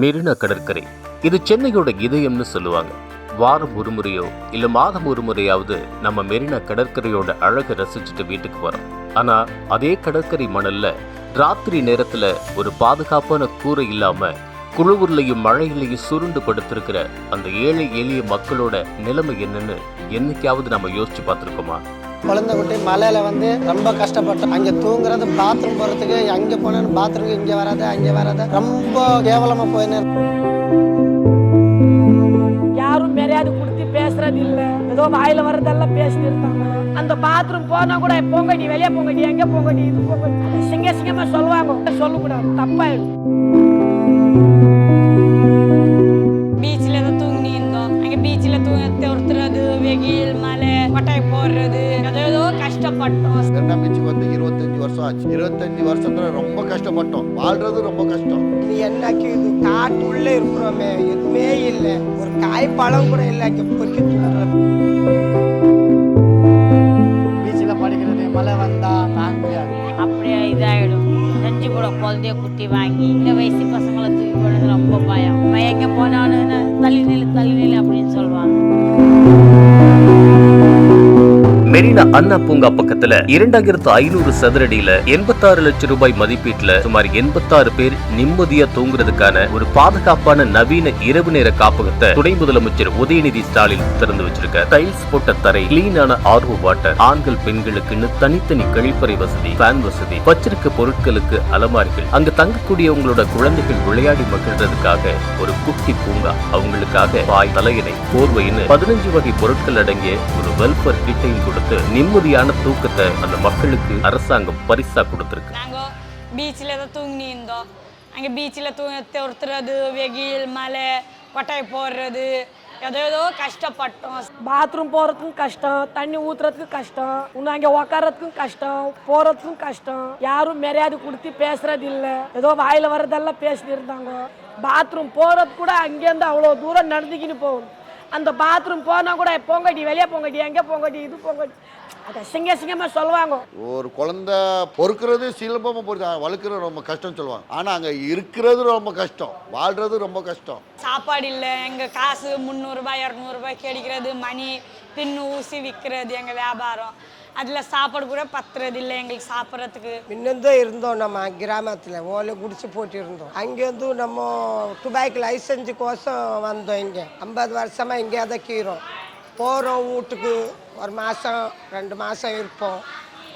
மெரினா கடற்கரை இது சென்னையோட இதயம்னு சொல்லுவாங்க. வாரம் ஒரு முறையோ இல்ல மாதம் ஒரு முறையாவது நம்ம மெரினா கடற்கரையோட அழகை ரசிச்சுட்டு வீட்டுக்கு வரோம். ஆனா அதே கடற்கரை மணல்ல ராத்திரி நேரத்துல ஒரு பாதுகாப்பான கூரை இல்லாம குளிர்லையும் மழையிலையும் சுருண்டு படுத்திருக்கிற அந்த ஏழை எளிய மக்களோட நிலைமை என்னன்னு என்னைக்காவது நம்ம யோசிச்சு பார்த்திருக்கோமா? குழந்தை குட்டி மலையில ரொம்ப கஷ்டப்பட்டோம். அங்கே தூங்குறது, பாத்ரூம் போகிறதுக்கு, அங்கே போனேன்னு பாத்ரூம் இங்கே வராது அங்கே வராது, ரொம்ப கேவலமாக போயினேன். யாரும் மரியாதை கொடுத்து பேசுறது இல்லை, ஏதோ வாயில வர்றதெல்லாம் பேசிட்டு இருக்காங்க. அந்த பாத்ரூம் போனா கூட போங்க நீ வெளியே போங்க, நீ எங்கே போங்க, நீ இது போங்க, சிங்கமா சொல்லுவாங்க. சொல்லக்கூடாது, தப்பாயிடும். பீச்சில் தான் தூங்கி இருந்தோம். அங்கே பீச்சில் தூங்க ஒருத்துறது, வெயில் மழை கொட்டாய் போடுறது, ஏதோ கஷ்டப்பட்டோம். ரெண்டாம் பீச்சுக்கு 25 வருஷம் ஆச்சு. 25 வருஷத்துல ரொம்ப கஷ்டப்பட்டோம். வாழ்றது ரொம்ப கஷ்டம். இது என்னக்கு இது காட்டுள்ளே இருக்கிறோமே, எதுவுமே இல்லை, ஒரு காய் பழம் கூட இல்லை. இங்கே பொறுக்கி தூங்குறது, பீச்சில் படிக்கிறது, மழை வந்தா தாங்க முடியாது, அப்படியே இதாகிடும். செஞ்சு கூட குழந்தைய குட்டி வாங்கி இந்த வயசு பசங்களை தூக்கி போடுறது ரொம்ப பயம். எங்கே போனாலும் தள்ளி நில்லு அப்படின்னு சொல்லுவாங்க. மெரினா அண்ணா பூங்கா பக்கத்துல 2500 சதுரடியில 86 லட்சம் ரூபாய் மதிப்பீட்டுல சுமார் 86 பேர் நிம்மதியா தூங்குறதுக்கான ஒரு பாதுகாப்பான நவீன இரவு நேர காப்பகத்தை துணை முதலமைச்சர் உதயநிதி ஸ்டாலின் திறந்து வச்சிருக்கார். டைல்ஸ் போட்ட தரை, கிளீனான ஆர்வோ வாட்டர், ஆண்கள் பெண்களுக்குன்னு தனித்தனி கழிப்பறை வசதி, ஃபேன் வசதி, வச்சிருக்க பொருட்களுக்கு அலமாரிகள், அங்க தங்கக்கூடியவங்களோட குழந்தைகள் விளையாடி மகிழ்றதுக்காக ஒரு குட்டி பூங்கா, அவங்களுக்காக பாய், தலையணை, போர்வைன்னு 15 வகை பொருட்கள் அடங்கிய ஒரு வெல்ஃபேர் கிட்டையும் கொடுத்து நிம்மதியான தூக்கத்தை அந்த மக்களுக்கு அரசாங்கம் பரிசா கொடுத்திருக்கு. நாங்க பீச்சில் தான் தூங்கி இருந்தோம். அங்கே பீச்சில் தூங்க ஒருத்துறது, வெயில் மழை கொட்டாய் போடுறது, ஏதோ கஷ்டப்பட்டோம். பாத்ரூம் போறதுக்கும் கஷ்டம், தண்ணி ஊத்துறதுக்கும் கஷ்டம், இன்னும் அங்கே உக்காரத்துக்கும் கஷ்டம், போறதுக்கும் கஷ்டம். யாரும் மரியாதை கொடுத்து பேசுறது இல்லை, ஏதோ வாயில வர்றதெல்லாம் பேசிட்டு இருந்தாங்க. பாத்ரூம் போறது கூட அங்கேருந்து அவ்வளோ தூரம் நடந்துக்கின்னு போகணும். அந்த பாத்ரூம் போனா கூட போங்க நீ வெளியே போங்க, நீ எங்கே போங்க, நீ இது போங்க, அதை சிங்கமா சொல்லுவாங்க. ஒரு குழந்தை பொறுக்கிறது சுலபமா பொறுத்து, வளர்க்குறது ரொம்ப கஷ்டம் சொல்லுவாங்க. ஆனா அங்க இருக்கிறது ரொம்ப கஷ்டம், வாழ்றது ரொம்ப கஷ்டம். சாப்பாடு இல்லை, எங்கள் காசு 300 ரூபாய் 200 ரூபாய் கிடைக்கிறது, மணி பின்னு ஊசி விற்கிறது எங்கள் வியாபாரம். அதில் சாப்பாடு கூட பத்துறது இல்லை எங்களுக்கு சாப்பிட்றதுக்கு. முன்னதான் இருந்தோம், நம்ம கிராமத்தில் ஓலை குடிச்சு போட்டு இருந்தோம். அங்கேருந்து நம்ம துபாய்க்கு லைசன்ஸு கோசம் வந்தோம். இங்கே 50 வருஷமாக இங்கே தான் கீறோம். போகிறோம் வீட்டுக்கு, ஒரு மாதம் 2 மாதம் இருப்போம்,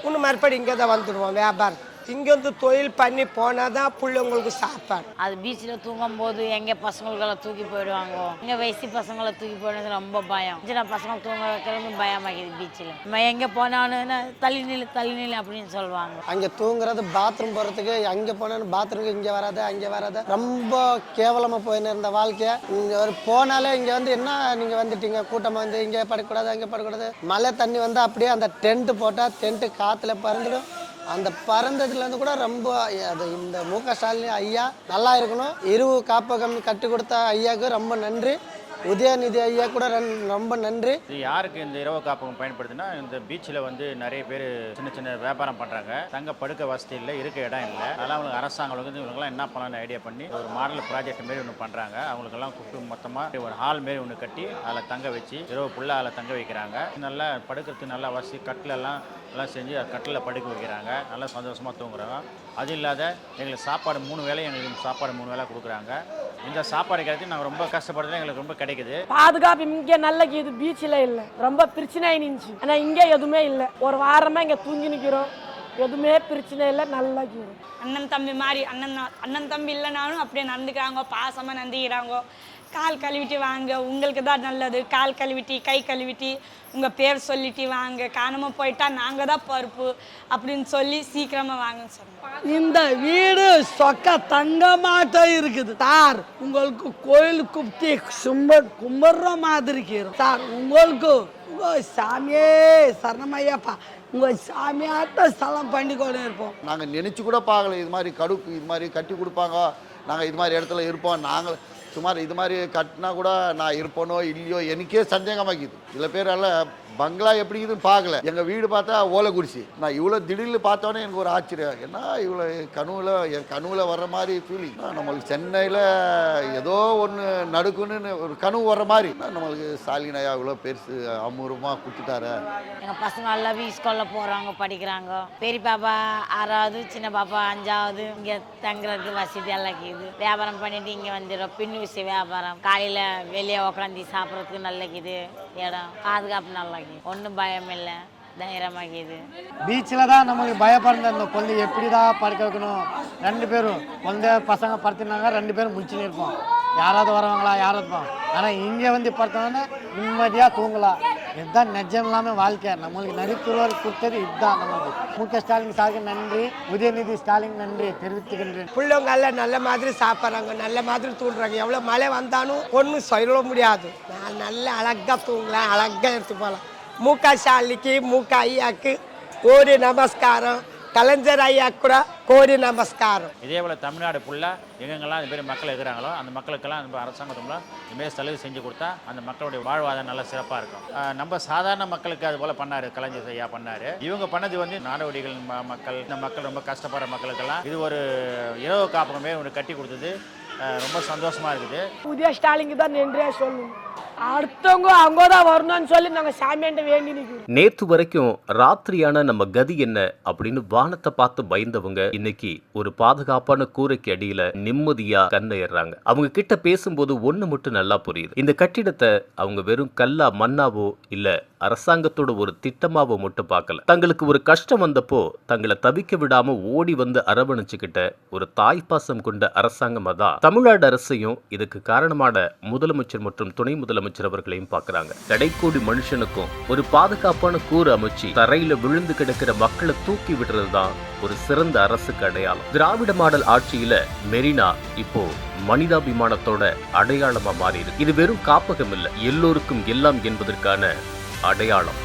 இன்னும் மறுபடி இங்கே தான் வந்துடுவோம் வியாபாரம். இங்கேருந்து தொழில் பண்ணி போனால் தான் பிள்ளைங்களுக்கு சாப்பாடு. அது பீச்சில் தூங்கும் போது எங்கே பசங்களுக்கெல்லாம் தூக்கி போயிடுவாங்க. இங்கே வயசு பசங்களை தூக்கி போயிடுறது ரொம்ப பயம். சின்ன பசங்க தூங்க வைக்கிறது பயமாக்கிது. பீச்சில் நம்ம எங்கே போனாலும் தள்ளி நில்லு அப்படின்னு சொல்லுவாங்க. அங்கே தூங்குறது, பாத்ரூம் போகிறதுக்கு, அங்கே போனாலும் பாத்ரூமுக்கு இங்கே வராது அங்கே வராது, ரொம்ப கேவலமாக போயின்னு இருந்த வாழ்க்கையை. இங்கே போனாலே இங்கே என்ன நீங்கள் வந்துட்டீங்க, கூட்டமாக இங்கே படக்கூடாது அங்கே படக்கூடாது. மழை தண்ணி அப்படியே அந்த டென்ட்டு போட்டால் டென்ட்டு காற்றுல பறந்துடும். அந்த பறந்ததுலேருந்து கூட ரொம்ப அது இந்த மு.க. ஸ்டாலின் ஐயா நல்லா இருக்கணும். இரவு காப்பகம் கட்டி கொடுத்த ஐயாவுக்கு ரொம்ப நன்றி. உதயநிதி ஐயா கூட ரொம்ப நன்றி. இது யாருக்கு இந்த இரவு காப்பகம் பயன்படுதுன்னா, இந்த பீச்சில் நிறைய பேர் சின்ன சின்ன வியாபாரம் பண்ணுறாங்க. தங்க படுக்க வசதி இல்லை, இருக்க இடம் இல்லை. அதனால் அவங்களுக்கு அரசாங்கம் இவங்களுக்குலாம் என்ன பண்ணலாம்னு ஐடியா பண்ணி ஒரு மாடல் ப்ராஜெக்ட் மாரி ஒன்று பண்ணுறாங்க. அவங்களுக்கெல்லாம் கூப்பிட்டு மொத்தமாக ஒரு ஹால் மாரி ஒன்று கட்டி அதில் தங்க வச்சு இரவு ஃபுல்லாக அதில் தங்க வைக்கிறாங்க. நல்லா படுக்கிறதுக்கு நல்லா வசதி, கட்டிலெல்லாம் எல்லாம் செஞ்சு கட்டில் படுக்க வைக்கிறாங்க. நல்லா சந்தோஷமாக தூங்குறாங்க. அது இல்லாத எங்களுக்கு சாப்பாடு 3 வேளை, எங்களுக்கு சாப்பாடு 3 வேளை கொடுக்குறாங்க. இந்த சாப்பாடு கிடையாது நாங்கள் ரொம்ப கஷ்டப்படுறது, எங்களுக்கு ரொம்ப கிடைக்குது. பாதுகாப்பு இங்கே நல்ல இது பீச்சில் இல்லை, ரொம்ப பிரச்சனை ஆயிடுச்சு. ஆனால் இங்கே எதுவுமே இல்லை. ஒரு வாரமாக இங்கே தூங்கி நிற்கிறோம், எதுவுமே பிரச்சனை இல்லை, நல்லா கீரும். அண்ணன் தம்பி மாதிரி அண்ணன் தம்பி இல்லைனாலும் அப்படியே நடந்துக்கிறாங்க, பாசமாக நடந்துக்கிறாங்க. கால் கழுவிட்டு வாங்க, உங்களுக்கு தான் நல்லது. கால் கழுவிட்டு கை கழுவிட்டு உங்கள் பேர் சொல்லிட்டு வாங்க, காணாமல் போயிட்டா நாங்கள் தான் பொறுப்பு அப்படின்னு சொல்லி சீக்கிரமாக வாங்கன்னு சொன்னோம். இந்த வீடு சொக்க தங்க மாட்டம் இருக்குது சார். உங்களுக்கு கோயில் குப்தி கும்பிட்ற மாதிரி சார். உங்களுக்கு சாமியே சரணமையாப்பா, உங்கள் சாமியாட்ட ஸ்தலம் பண்ணி கொண்டு இருப்போம். நாங்கள் நினச்சி கூட பார்க்கல இது மாதிரி கடுப்பு இது மாதிரி கட்டி கொடுப்பாங்க, நாங்கள் இது மாதிரி இடத்துல இருப்போம். நாங்கள் சுமார் இது மாதிரி கட்டினா கூட நான் இருப்பேனோ இல்லையோ எனக்கே சந்தேகமாக்கிது. சில பேரால் பங்களா எப்படி இதுன்னு பார்க்கல. எங்கள் வீடு பார்த்தா ஓலை குடிச்சு. நான் இவ்வளோ திடீர்னு பார்த்தோன்னே எனக்கு ஒரு ஆச்சரியம். ஏன்னா இவ்வளோ என் கனவுல வர்ற மாதிரி ஃபீலிங். நம்மளுக்கு சென்னையில் ஏதோ ஒன்று நடுக்குன்னு ஒரு கனவு வர்ற மாதிரி நம்மளுக்கு ஸ்டாலின் ஐயா இவ்வளோ பெருசு அமூரமாக கொடுத்துட்டாரு. எங்கள் பசங்க எல்லாம் ஸ்கூலில் போகிறாங்க, படிக்கிறாங்க. பெரிய பாப்பா 6வது, சின்ன பாப்பா 5வது. இங்கே தங்குறதுக்கு வசதி எல்லாம் இருக்குது. வியாபாரம் பண்ணிட்டு இங்கே வந்துடும். பின்னு விஷயம் வியாபாரம். காலையில் வெளியே உட்காந்து சாப்பிட்றதுக்கு நல்லக்குது. இடம் பாதுகாப்பு நல்லாக்குது. ஒன்றும் பயம் இல்லை, தைரியமாக்குது. பீச்சில் தான் நமக்கு பயப்படுற அந்த குழந்தை எப்படி தான் படுக்க வைக்கணும். 2 பேரும் குழந்தை பசங்க படுத்துனாங்க, 2 பேரும் முடிச்சுன்னு இருப்போம். யாராவது வரவங்களா யாராவது. ஆனால் இங்கே வந்து படுத்தோன்னா நிம்மதியாக தூங்கலாம். இதுதான் நிஜம் இல்லாமல் வாழ்க்கை. நம்மளுக்கு நரித்துருவர் கொடுத்தது இதுதான். நம்மளுக்கு மு.க. ஸ்டாலின் சாருக்கு நன்றி, உதயநிதி ஸ்டாலின் நன்றி தெரிவித்துக்கின்றேன். பிள்ளைங்க எல்லாம் நல்ல மாதிரி சாப்பிட்றாங்க, நல்ல மாதிரி தூண்டுறாங்க. எவ்வளோ மழை வந்தாலும் ஒன்றும் சொல்ல முடியாது. நான் நல்ல அழகாக தூங்கலாம், அழகாக எடுத்து போகலாம். மு.க. ஸ்டாலினுக்கு, மு.க. ஐயாக்கு கோடி நமஸ்காரம். கலைஞர் ஐயா கூட கோடி நமஸ்காரம். இதே போல் தமிழ்நாடு ஃபுல்லாக எங்கெங்கெல்லாம் இந்த மாதிரி மக்கள் இருக்கிறாங்களோ அந்த மக்களுக்கெல்லாம் நம்ம அரசாங்கத்தில் இதுமாரி சலுகை செஞ்சு கொடுத்தா அந்த மக்களுடைய வாழ்வாதாரம் நல்லா சிறப்பாக இருக்கும். நம்ம சாதாரண மக்களுக்கு அது போல் பண்ணார், கலைஞர் ஐயா பண்ணார். இவங்க பண்ணது வந்து நாடோடிகள் மக்கள், இந்த மக்கள் ரொம்ப கஷ்டப்படுற மக்களுக்கெல்லாம் இது ஒரு இரவு காப்பகமே ஒன்று கட்டி கொடுத்தது. ரொம்ப சந்தோஷமாக இருக்குது. புதிய ஸ்டாலினுக்கு தான் நன்றியாக சொல்லணும். அடுத்தவங்க அங்கோதான் வரணும்னு சொல்லி நாங்கள் சாமியாண்ட வேண்டி நிற்கிறோம். நேத்து வரைக்கும் ராத்திரியான நம்ம கதி என்ன அப்படின்னு வானத்தை பார்த்து பயந்தவங்க இன்னைக்கு ஒரு பாதுகாப்பான கூரைக்கு அடியில நிம்மதியா கண்ணையறாங்க. அவங்க கிட்ட பேசும்போது ஒண்ணு மட்டும் நல்லா புரியுது. இந்த கட்டிடத்தை அவங்க வெறும் கல்லா மண்ணாவோ இல்ல அரசாங்கத்தோட ஒரு திட்டமாவோ மட்டும் பார்க்கல. தங்களுக்கு ஒரு கஷ்டம் வந்தப்போ தங்களை தவிக்க விடாம ஓடி வந்து அரவணைச்சுக்கிட்ட ஒரு தாய்ப்பாசம் கொண்ட அரசாங்கமா தான் தமிழ்நாடு அரசையும் இதுக்கு காரணமான முதலமைச்சர் மற்றும் துணை முதலமைச்சர் அவர்களையும் பார்க்கறாங்க. கடைக்கோடி மனுஷனுக்கும் ஒரு பாதுகாப்பான கூறு அமைச்சு தரையில விழுந்து கிடக்கிற மக்களை தூக்கி விடுறதுதான் ஒரு சிறந்த அரசுக்கு அடையாளம். திராவிட மாடல் ஆட்சியில மெரினா இப்போ மனிதாபிமானத்தோட அடையாளமா மாறி இருக்கு. இது வெறும் காப்பகம் இல்ல, எல்லோருக்கும் எல்லாம் என்பதற்கான அடையாளம்.